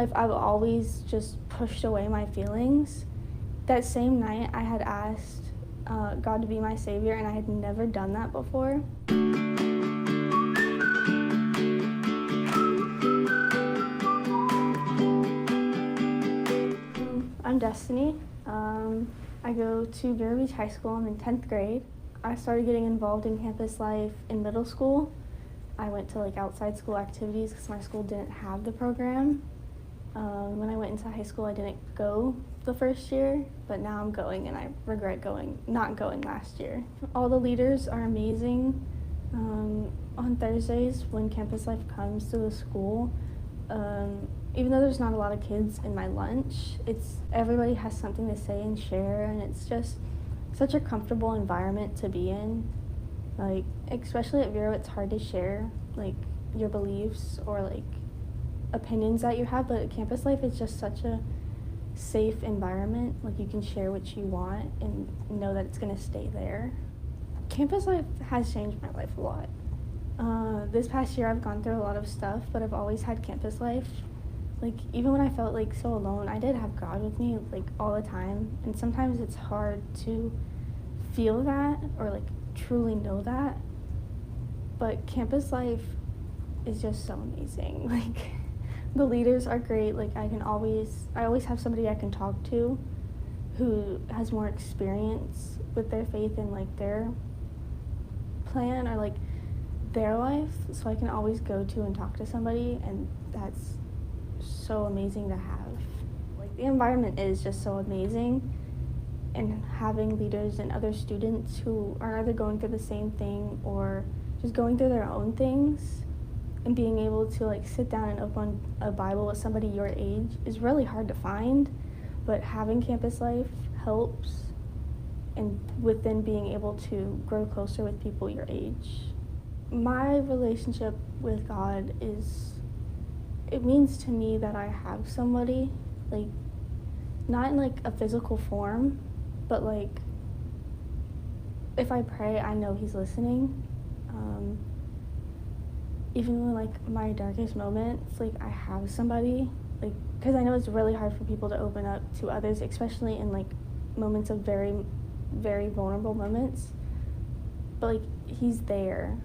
life, I've always just pushed away my feelings. That same night, I had asked God to be my savior, and I had never done that before. I'm Destiny. I go to Vero Beach High School. I'm in 10th grade. I started getting involved in campus life in middle school. I went to outside school activities because my school didn't have the program. When I went into high school, I didn't go the first year, but now I'm going, and I regret not going last year. All the leaders are amazing. On Thursdays, when campus life comes to the school, even though there's not a lot of kids in my lunch, everybody has something to say and share, and it's just such a comfortable environment to be in. Especially at Vero, it's hard to share your beliefs or opinions that you have, but at campus life, it's just such a safe environment. You can share what you want and know that it's going to stay there. Campus life has changed my life a lot. This past year, I've gone through a lot of stuff, but I've always had campus life. Even when I felt so alone, I did have God with me all the time, and sometimes it's hard to feel that or truly know that, but campus life is just so amazing. The leaders are great. I always have somebody I can talk to who has more experience with their faith and their plan or their life, so I can always go to and talk to somebody, and that's so amazing to have. The environment is just so amazing, and having leaders and other students who are either going through the same thing or just going through their own things, and being able to sit down and open a Bible with somebody your age is really hard to find, but having campus life helps, and within being able to grow closer with people your age. My relationship with God it means to me that I have somebody, not in a physical form, but if I pray, I know he's listening. Even when my darkest moments, I have somebody, because I know it's really hard for people to open up to others, especially in moments of very, very vulnerable moments. But he's there,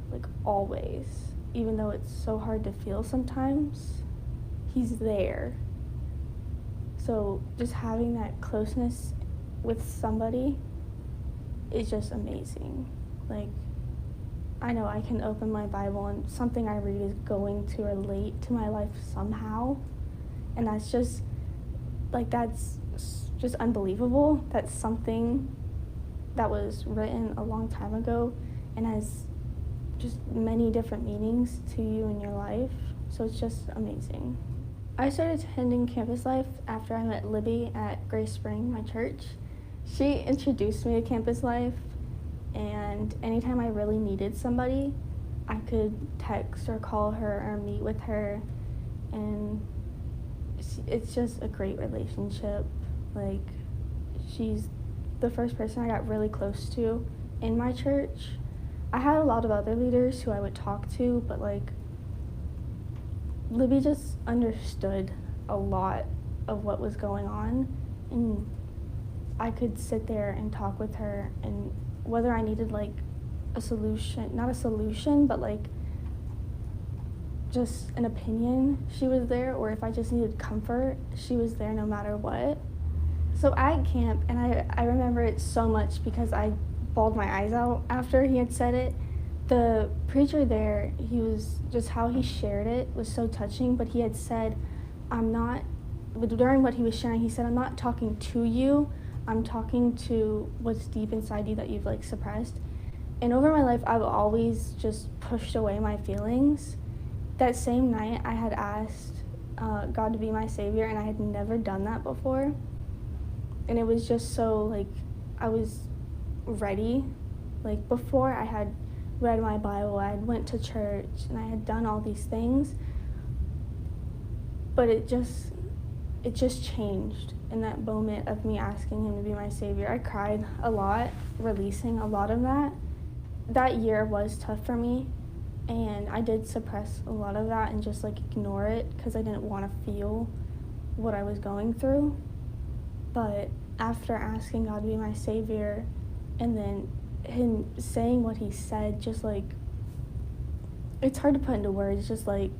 always, even though it's so hard to feel sometimes, he's there. So just having that closeness with somebody is just amazing. I know I can open my Bible and something I read is going to relate to my life somehow, and that's just unbelievable. That's something that was written a long time ago and has just many different meanings to you in your life, so it's just amazing. I started attending campus life after I met Libby at Grace Spring, my church. She introduced me to campus life, and anytime I really needed somebody, I could text or call her or meet with her, and it's just a great relationship. She's the first person I got really close to in my church. I had a lot of other leaders who I would talk to, but Libby just understood a lot of what was going on, and I could sit there and talk with her, and whether I needed a solution, not a solution, but just an opinion, she was there, or if I just needed comfort, she was there no matter what. So at camp, and I remember it so much because I bawled my eyes out after he had said it. The preacher there, just how he shared it was so touching, but he had said, during what he was sharing, he said, I'm not talking to you, I'm talking to what's deep inside you that you've suppressed. And over my life, I've always just pushed away my feelings. That same night, I had asked God to be my savior, and I had never done that before. And it was just so I was ready. Before, I had read my Bible, I had went to church, and I had done all these things, but it just changed in that moment of me asking him to be my savior. I cried a lot, releasing a lot of that. That year was tough for me, and I did suppress a lot of that and just ignore it because I didn't want to feel what I was going through. But after asking God to be my savior and then him saying what he said, just like, it's hard to put into words, just like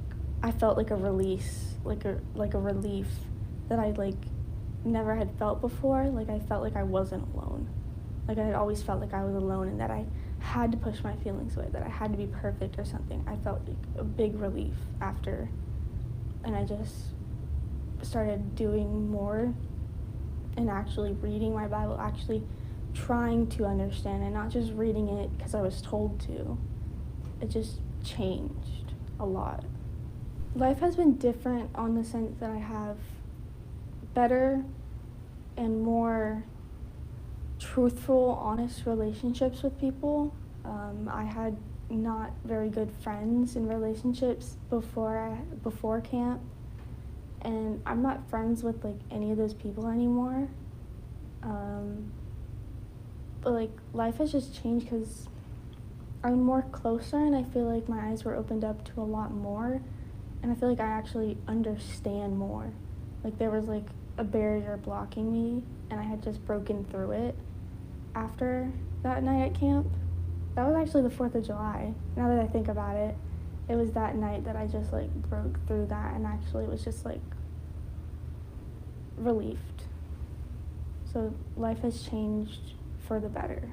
I felt like a release, like a relief that I like never had felt before. Like I felt like I wasn't alone. Like I had always felt like I was alone and that I had to push my feelings away, that I had to be perfect or something. I felt like a big relief after, and I just started doing more and actually reading my Bible, actually trying to understand and not just reading it because I was told to. It just changed a lot. Life has been different on the sense that I have better and more truthful, honest relationships with people. I had not very good friends and relationships before camp, and I'm not friends with like any of those people anymore. But like life has just changed because I'm more closer, and I feel like my eyes were opened up to a lot more, and I feel like I actually understand more. Like there was like a barrier blocking me, and I had just broken through it after that night at camp. That was actually the 4th of July. Now that I think about it, it was that night that I just like broke through that and actually was just like relieved. So life has changed for the better.